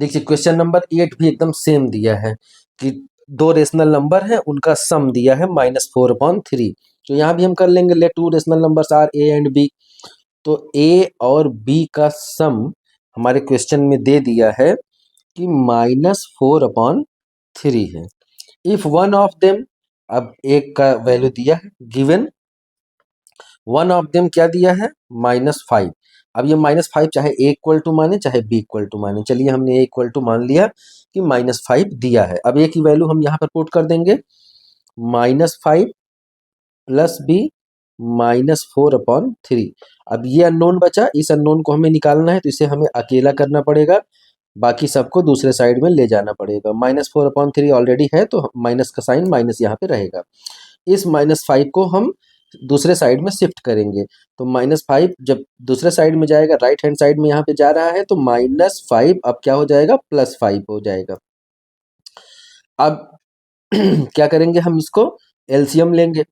देखिए question number 8 भी एकदम सेम दिया है कि दो रेशनल नंबर है, उनका सम दिया है -4/3। तो यहाँ भी हम कर लेंगे, let two rational numbers are a and b. तो ए और बी का सम हमारे क्वेश्चन में दे दिया है कि -4/3 है। इफ वन ऑफ देम, अब एक का वैल्यू दिया है गिवन, वन ऑफ देम क्या दिया है -5। अब ये -5 चाहे ए इक्वल टू माने चाहे बी इक्वल टू माने, चलिए हमने ए इक्वल टू मान लिया कि -5 दिया है। अब ए की वैल्यू हम यहाँ पर पुट कर देंगे, -5 प्लस बी -4/3। अब ये अननोन बचा, इस अननोन को हमें निकालना है तो इसे हमें अकेला करना पड़ेगा, बाकी सबको दूसरे साइड में ले जाना पड़ेगा। -4/3 ऑलरेडी है तो माइनस का साइन माइनस यहाँ पे रहेगा। इस -5 को हम दूसरे साइड में शिफ्ट करेंगे, तो -5 जब दूसरे साइड में जाएगा, राइट हैंड साइड में यहाँ पे जा रहा है, तो -5 अब क्या हो जाएगा +5 हो जाएगा। अब क्या करेंगे, हम इसको एलसीएम लेंगे,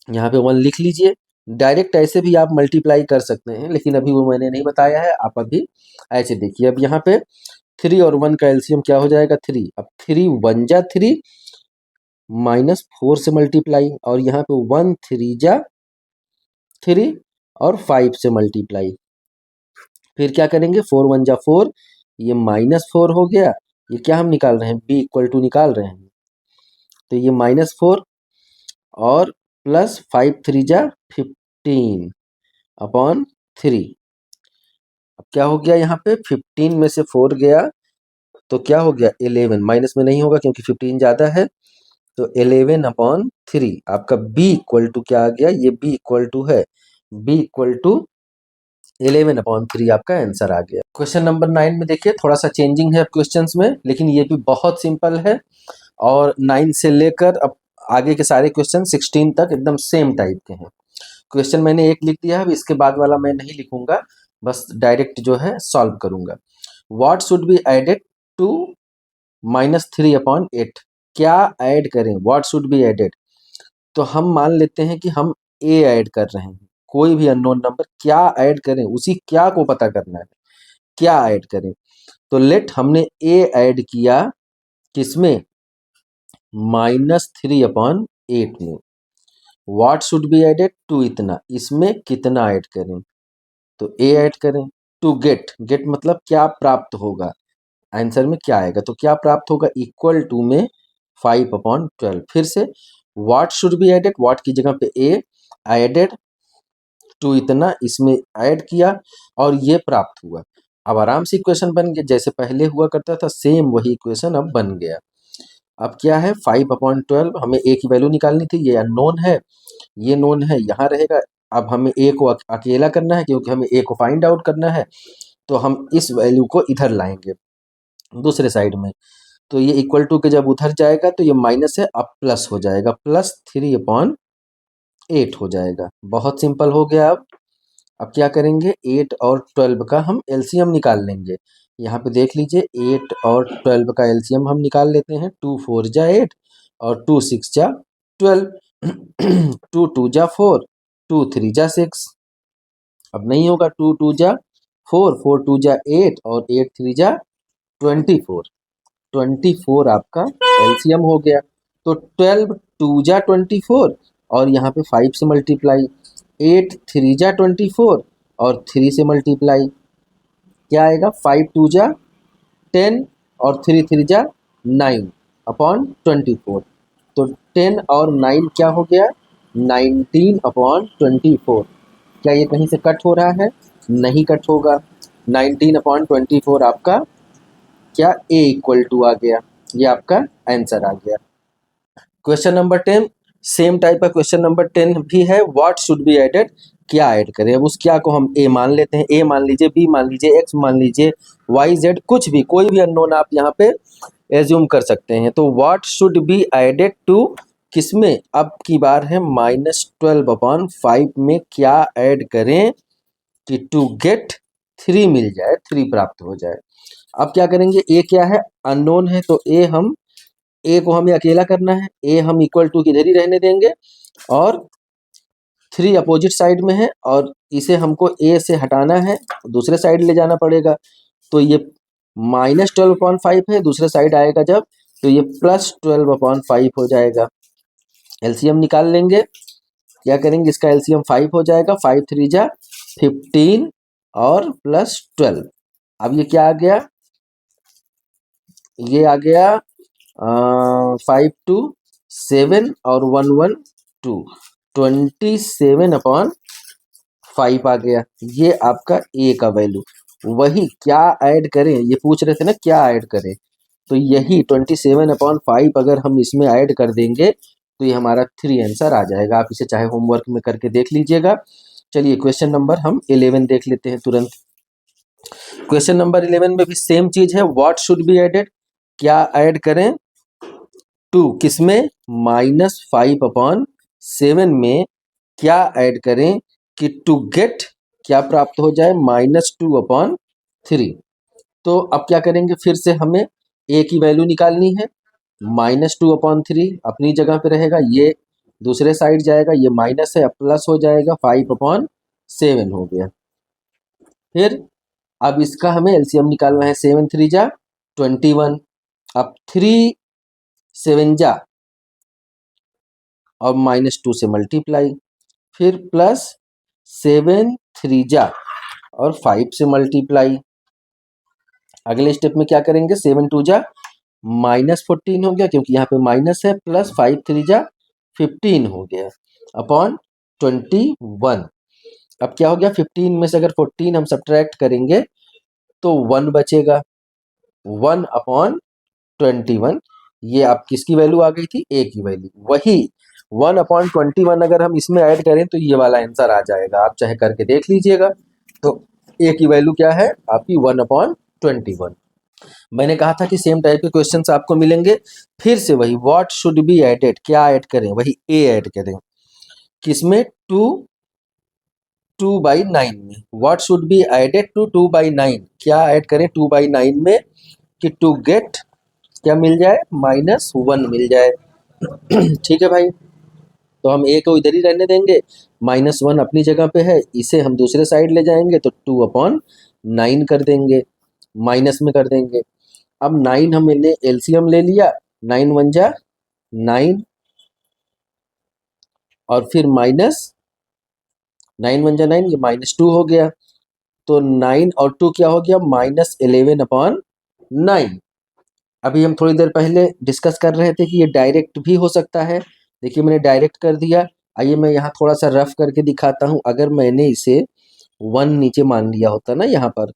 यहाँ पे 1 लिख लीजिए। डायरेक्ट ऐसे भी आप मल्टीप्लाई कर सकते हैं, लेकिन अभी वो मैंने नहीं बताया है, आप अभी ऐसे देखिए। अब यहाँ पे 3 और 1 का एलसीएम क्या हो जाएगा 3। अब 3 1 जा 3 -4 से मल्टीप्लाई, और यहाँ पे 1 3 जा 3 और 5 से मल्टीप्लाई। फिर क्या करेंगे, 4 1 जा 4, ये -4 हो गया। ये क्या हम निकाल रहे हैं, b इक्वल टू निकाल रहे हैं, तो ये -4 और प्लस 5 3 जा 15/3। अब क्या हो गया, यहाँ पे 15 में से 4 गया तो क्या हो गया 11, माइनस में नहीं होगा क्योंकि 15 ज़्यादा है, तो 11/3। आपका b इक्वल टू क्या आ गया, ये b इक्वल टू है, b इक्वल टू 11/3 आपका आंसर आ गया। क्वेश्चन नंबर 9 में देखिए थोड़ा सा चेंजिंग है क्वेश्चंस में, लेकिन ये भी बहुत सिंपल है, और 9 से लेकर अब आगे के सारे क्वेश्चन 16 तक एकदम सेम टाइप के हैं। क्वेश्चन मैंने एक लिख दिया है, अब इसके बाद वाला मैं नहीं लिखूंगा, बस डायरेक्ट जो है सॉल्व करूंगा। What should be added to -3/8, क्या ऐड करें, व्हाट शुड बी एडेड। तो हम मान लेते हैं कि हम ए ऐड कर रहे हैं, कोई भी अननोन नंबर, क्या ऐड करें, उसी क्या को पता करना है, क्या ऐड करें। तो लेट हमने ए ऐड किया किसमें, -3/8 में। What should be added to, इतना, इसमें कितना ऐड करें, तो ए ऐड करें। टू गेट, गेट मतलब क्या प्राप्त होगा, आंसर में क्या आएगा, तो क्या प्राप्त होगा इक्वल टू में 5/12। फिर से what should be added, what की जगह पे ए एडेड टू, इतना, इसमें ऐड किया और ये प्राप्त हुआ। अब आराम से इक्वेशन बन गया, जैसे पहले हुआ करता था सेम वही इक्वेशन अब बन गया। अब क्या है 5/12, हमें ए की वैल्यू निकालनी थी, ये अननोन है, ये नोन है, यहाँ रहेगा। अब हमें ए को अकेला करना है क्योंकि हमें ए को फाइंड आउट करना है, तो हम इस वैल्यू को इधर लाएंगे दूसरे साइड में, तो ये इक्वल टू के जब उधर जाएगा तो ये माइनस है, अब प्लस हो जाएगा, +3/8 हो जाएगा। बहुत सिंपल हो गया। अब क्या करेंगे, 8 और 12 का हम एलसीएम निकाल लेंगे। यहाँ पे देख लीजिए 8 और 12 का एलसीएम हम निकाल लेते हैं, 2 4 जा 8 और 2 6 जा 12, 2 2 जा 4, 2 3 जा 6, अब नहीं होगा, 2 2 जा 4, 4 2 जा 8 और 8 3 जा 24, 24 आपका एलसीएम हो गया। तो 12 2 जा 24 और यहाँ पे 5 से मल्टीप्लाई, 8 3 जा 24 और 3 से मल्टीप्लाई, क्या आएगा 5 2 जा 10 और 3 3 जा 9/24। तो 10 और 9 क्या हो गया 19/24। क्या ये कहीं से कट हो रहा है, नहीं कट होगा। 19/24 आपका क्या ए इक्वल टू आ गया, ये आपका आंसर आ गया। क्वेश्चन नंबर 10 सेम टाइप का क्वेश्चन नंबर 10 भी है, व्हाट शुड बी एडेड, क्या ऐड करें। अब उस क्या को हम ए मान लेते हैं, ए मान लीजिए, बी मान लीजिए, एक्स मान लीजिए, वाई जेड, कुछ भी, कोई भी अननोन आप यहाँ पे एज्यूम कर सकते हैं। तो what should be added to किसमें, अब की बार है -12/5 में क्या ऐड करें कि टू गेट 3 मिल जाए, 3 प्राप्त हो जाए। अब क्या करेंगे, ए क्या है अननोन है, तो ए को हमें अकेला करना है, ए हम इक्वल टू की इधर ही रहने देंगे, और 3 अपोजिट साइड में है और इसे हमको ए से हटाना है, दूसरे साइड ले जाना पड़ेगा। तो ये -12/5 है, दूसरे साइड आएगा जब तो ये +12/5 हो जाएगा। एलसीएम निकाल लेंगे, क्या करेंगे, इसका एलसीएम 5 हो जाएगा, 5 3 जा 15 और +12। अब ये क्या आ गया, ये आ गया 5 2 7 और 1 1 2 27/5 आ गया। ये आपका ए का वैल्यू। वही क्या ऐड करें, ये पूछ रहे थे ना क्या ऐड करें, तो यही 27/5 अगर हम इसमें ऐड कर देंगे तो ये हमारा 3 आंसर आ जाएगा। आप इसे चाहे होमवर्क में करके देख लीजिएगा। चलिए क्वेश्चन नंबर हम 11 देख लेते हैं तुरंत। क्वेश्चन नंबर 11 में भी सेम चीज है, व्हाट शुड बी एडेड, क्या ऐड करें, टू किसमें, -5/7 में क्या ऐड करें कि टू गेट क्या प्राप्त हो जाए, -2/3। तो अब क्या करेंगे, फिर से हमें ए की वैल्यू निकालनी है। -2/3 अपनी जगह पे रहेगा, ये दूसरे साइड जाएगा, ये माइनस है, अब प्लस हो जाएगा, 5/7 हो गया। फिर अब इसका हमें एलसीएम निकालना है, 7 3 जा 21, अब 3 7 जा और -2 से मल्टीप्लाई, फिर +7 3 जा और 5 से मल्टीप्लाई। अगले स्टेप में क्या करेंगे, 7 2 जा -14 हो गया क्योंकि यहाँ पे माइनस है, +5 3 जा 15 हो गया अपॉन 21। अब क्या हो गया, 15 में से अगर 14 हम सब्ट्रैक्ट करेंगे तो 1 बचेगा, 1/21। ये आप किसकी वैल्यू आ गई थी, ए की वैल्यू। वही 1/21 अगर हम इसमें ऐड करें तो ये वाला आंसर आ जाएगा, आप चाहे करके देख लीजिएगा। तो ए की वैल्यू क्या है आपकी, 1/21। मैंने कहा था कि सेम टाइप के क्वेश्चंस आपको मिलेंगे। फिर से वही व्हाट शुड बी एडेड, क्या ऐड करें, वही ए ऐड करें, किसमें, 2/9 में। What should be added to 2/9, क्या ऐड करें 2/9 में कि टू गेट क्या मिल जाए, -1 मिल जाए। ठीक है भाई, तो हम ए को इधर ही रहने देंगे, -1 अपनी जगह पे है, इसे हम दूसरे साइड ले जाएंगे तो 2/9 कर देंगे, माइनस में कर देंगे। अब 9 हमने एलसीएम ले लिया, 9 1 जा 9 और फिर -9 1 जा 9, ये -2 हो गया, तो 9 और 2 क्या हो गया, -11/9। अभी हम थोड़ी देर पहले डिस्कस कर रहे थे कि ये डायरेक्ट भी हो सकता है। देखिए मैंने डायरेक्ट कर दिया। आइए मैं यहाँ थोड़ा सा रफ करके दिखाता हूँ। अगर मैंने इसे 1 नीचे मान लिया होता ना यहाँ पर,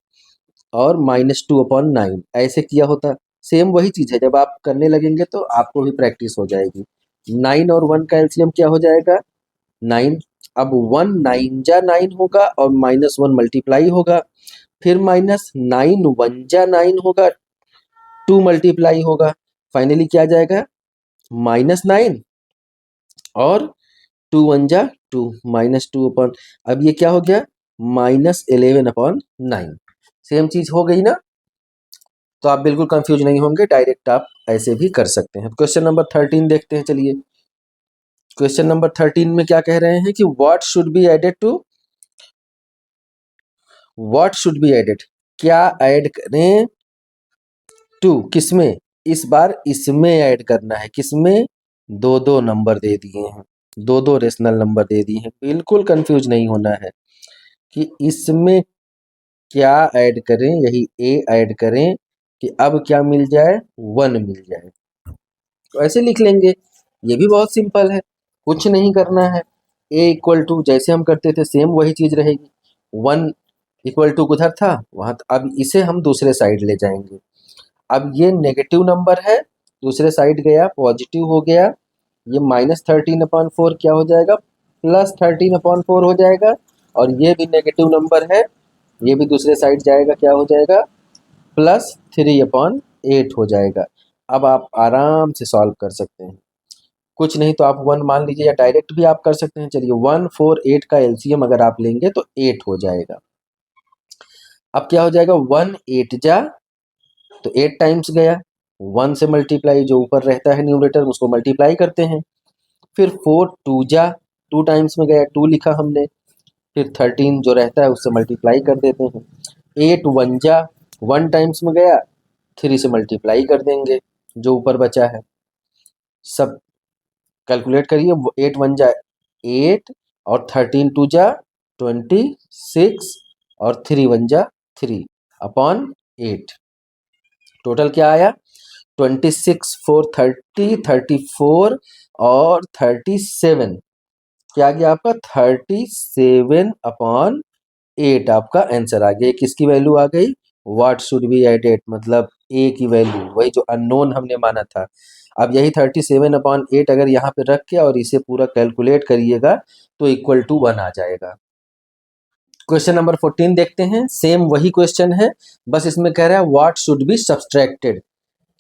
और -2/9 ऐसे किया होता, सेम वही चीज़ है, जब आप करने लगेंगे तो आपको भी प्रैक्टिस हो जाएगी। 9 और 1 का एलसीएम क्या हो जाएगा, 9। अब 1 9 जा 9 होगा और -1 मल्टीप्लाई होगा, फिर -9 1 जा 9 होगा, 2 मल्टीप्लाई होगा, फाइनली क्या जाएगा, -9 और 2 1 जा 2, -2 अब ये क्या हो गया, -11/9। सेम चीज हो गई ना, तो आप बिल्कुल कंफ्यूज नहीं होंगे, डायरेक्ट आप ऐसे भी कर सकते हैं। क्वेश्चन नंबर 13 देखते हैं। चलिए क्वेश्चन नंबर 13 में क्या कह रहे हैं कि what should be added to, what should be added, क्या ऐड करें टू किसमें, इस बार इसमें ऐड करना है, किसमें, दो दो नंबर दे दिए हैं, दो दो रेशनल नंबर दे दिए हैं। बिल्कुल कंफ्यूज नहीं होना है कि इसमें क्या ऐड करें, यही ए ऐड करें कि अब क्या मिल जाए, 1 मिल जाए। तो ऐसे लिख लेंगे, ये भी बहुत सिंपल है, कुछ नहीं करना है। ए इक्वल टू जैसे हम करते थे सेम वही चीज रहेगी, 1 इक्वल टू उधर था वहां, अब इसे हम दूसरे साइड ले जाएंगे। अब ये नेगेटिव नंबर है, दूसरे साइड गया पॉजिटिव हो गया, ये -13/4 क्या हो जाएगा, +13/4 हो जाएगा। और ये भी नेगेटिव नंबर है, ये भी दूसरे साइड जाएगा, क्या हो जाएगा, +3/8 हो जाएगा। अब आप आराम से सॉल्व कर सकते हैं, कुछ नहीं तो आप 1 मान लीजिए, या डायरेक्ट भी आप कर सकते हैं। चलिए 1 4 8 का एलसीएम अगर आप लेंगे तो 8 हो जाएगा। अब क्या हो जाएगा, 1 8 जा तो 8 टाइम्स गया, 1 से मल्टीप्लाई, जो ऊपर रहता है न्यूमरेटर उसको मल्टीप्लाई करते हैं। फिर 4 2 जा 2 टाइम्स में गया, 2 लिखा हमने, फिर 13 जो रहता है उससे मल्टीप्लाई कर देते हैं। 8 1 जा 1 टाइम्स में गया, 3 से मल्टीप्लाई कर देंगे जो ऊपर बचा है। सब कैलकुलेट करिए, 8 1 जा 8 और 13 2 जा 26 और 3 1 जा 3 अपॉन 8। टोटल क्या आया? 26 4 30 34 और 37। क्या आ गया आपका? 37 अपॉन 8 आपका आंसर आ गया। किसकी वैल्यू आ गई? व्हाट शुड बी एडेड, मतलब ए की वैल्यू, वही जो अननोन हमने माना था। अब यही 37 अपॉन 8 अगर यहाँ पे रख के और इसे पूरा कैलकुलेट करिएगा तो इक्वल टू 1 आ जाएगा। क्वेश्चन नंबर 14 देखते हैं। सेम वही क्वेश्चन है, बस इसमें कह रहा है व्हाट शुड बी सब्सट्रैक्टेड,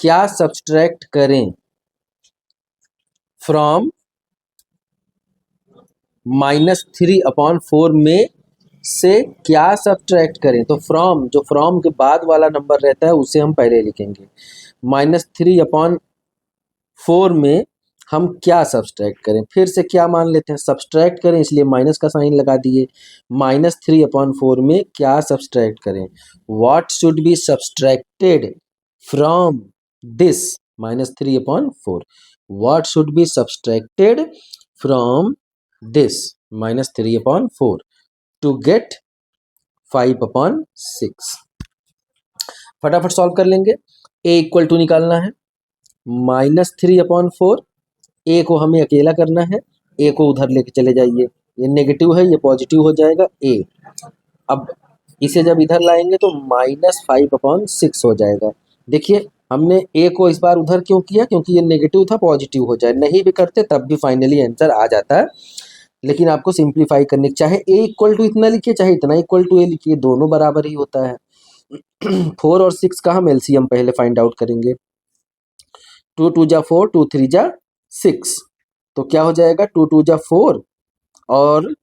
क्या सब्सट्रैक्ट करें फ्रॉम -3/4 में से क्या सब्ट्रैक्ट करें। तो फ्रॉम, जो फ्रॉम के बाद वाला नंबर रहता है उसे हम पहले लिखेंगे। -3/4 में हम क्या सब्सट्रैक्ट करें, फिर से क्या मान लेते हैं, सब्सट्रैक्ट करें इसलिए माइनस का साइन लगा दिए। -3/4 में क्या सब्सट्रैक्ट करें, what should be subtracted from this -3/4, what should be subtracted from this -3/4 to get 5/6। फटाफट सॉल्व कर लेंगे। ए इक्वल टू निकालना है -3/4, ए को हमें अकेला करना है, ए को उधर लेके चले जाइए, ये नेगेटिव है ये पॉजिटिव हो जाएगा ए। अब इसे जब इधर लाएंगे तो -5/6 हो जाएगा। देखिए हमने ए को इस बार उधर क्यों किया, क्योंकि ये नेगेटिव था, पॉजिटिव हो जाए, नहीं भी करते तब भी फाइनली आंसर आ जाता है। लेकिन आपको सिंप्लीफाई करने, चाहे ए इक्वल टू इतना लिखिए चाहे इतना इक्वल टू ए लिखिए, दोनों बराबर ही होता है। 4 और 6 का हम एलसीएम पहले फाइंड आउट करेंगे। 2 2 जा 4, 2 3 जा 6, तो क्या हो जाएगा 2 2 जा 4 और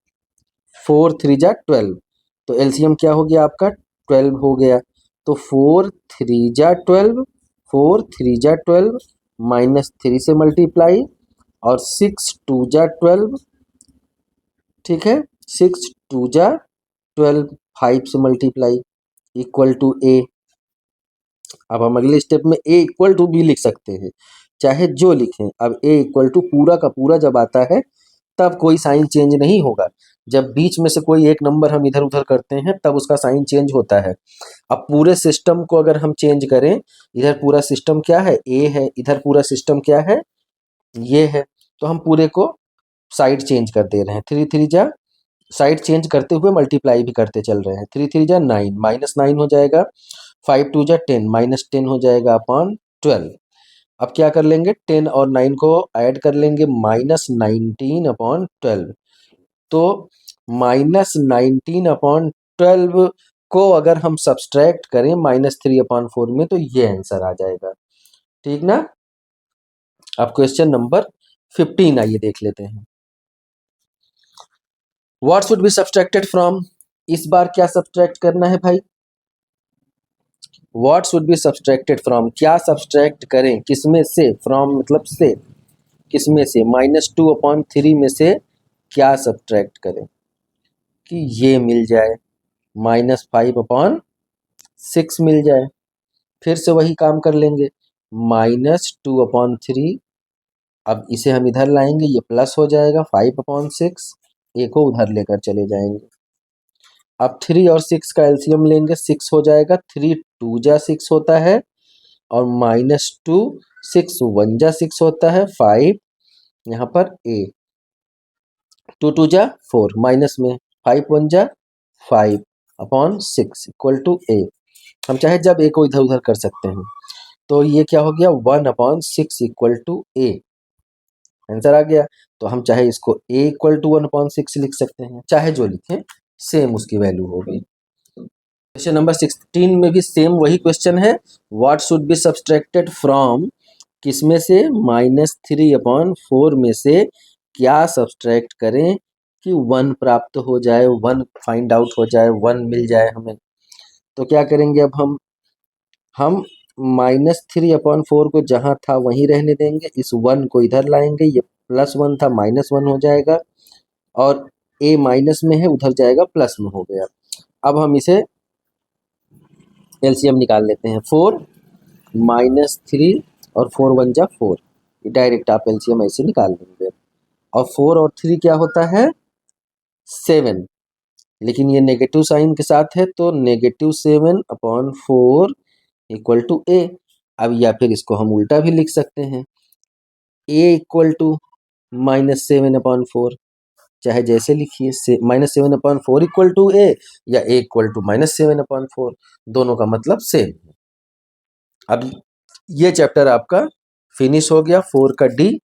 4 3 जा 12, तो एलसीएम क्या हो गया आपका 12 हो गया। तो 4 3 जा 12, 4 3 जा 12 -3 से मल्टीप्लाई और 6 2 जा 12, ठीक है, 6 2 जा 12, 5 से मल्टीप्लाई इक्वल टू ए। अब हम अगले स्टेप में ए इक्वल टू भी लिख सकते हैं, चाहे जो लिखें। अब ए इक्वल टू पूरा का पूरा जब आता है तब कोई साइन चेंज नहीं होगा, जब बीच में से कोई एक नंबर हम इधर उधर करते हैं तब उसका साइन चेंज होता है। अब पूरे सिस्टम को अगर हम चेंज करें, इधर पूरा सिस्टम क्या है ए है, इधर पूरा सिस्टम क्या है ये है, तो हम पूरे को साइड चेंज कर दे रहे हैं। 3 3 जा, साइड चेंज करते हुए मल्टीप्लाई भी करते चल रहे हैं। 3 3 जा 9, -9 हो जाएगा। 5 2 जा 10, -10 हो जाएगा अपॉन 12। अब क्या कर लेंगे, 10 और 9 को ऐड कर लेंगे, -19/12। तो -19/12 को अगर हम सब्सट्रैक्ट करें -3/4 में तो ये आंसर आ जाएगा, ठीक ना। अब क्वेश्चन नंबर 15 आइए देख लेते हैं। What should be subtracted from, इस बार क्या सब्सट्रैक्ट करना है भाई, what should be subtracted from, क्या सब्सट्रैक्ट करें, किसमें से, फ्रॉम मतलब से, किसमें से, -2/3 में से क्या सब्सट्रैक्ट करें कि ये मिल जाए, -5/6 मिल जाए। फिर से वही काम कर लेंगे, -2/3, अब इसे हम इधर लाएंगे, ये प्लस हो जाएगा 5/6, ए को उधर लेकर चले जाएंगे। अब 3 और 6 का एलसीएम लेंगे, 6 हो जाएगा, 3 2 जा 6 होता है और -2 6 1 जा 6 होता है, 5 यहाँ पर ए, 2 2 जा 4 माइनस में 5 1 जा 5/6 इक्वल टू ए। हम चाहे जब ए को इधर उधर कर सकते हैं, तो ये क्या हो गया 1/6 इक्वल टू ए, आंसर आ गया। तो हम चाहे इसको ए इक्वल टू 1/6 लिख सकते हैं, चाहे जो लिखें सेम उसकी वैल्यू होगी। क्वेश्चन नंबर 16 में भी सेम वही क्वेश्चन है, what should be subtracted from, किसमें से, -3/4 में से क्या सब्सट्रैक्ट करें कि 1 प्राप्त हो जाए, 1 फाइंड आउट हो जाए, 1 मिल जाए हमें। तो क्या करेंगे, अब हम -3/4 को जहाँ था वहीं रहने देंगे, इस 1 को इधर लाएंगे, ये +1 था -1 हो जाएगा और ए माइनस में है उधर जाएगा प्लस में हो गया। अब हम इसे एलसीएम निकाल लेते हैं। 4 माइनस 3 और 4 वन जा 4, डायरेक्ट आप एलसीएम ऐसे निकाल लेंगे। और 4 और 3 क्या होता है 7, लेकिन ये नेगेटिव साइन के साथ है तो -7/4 इक्वल टू ए। अब या फिर इसको हम उल्टा भी लिख सकते हैं, ए इक्वल टू -7/4, चाहे जैसे लिखिए, -7/4 इक्वल टू ए या ए इक्वल टू -7/4, दोनों का मतलब सेम है। अब ये चैप्टर आपका फिनिश हो गया 4 का डी।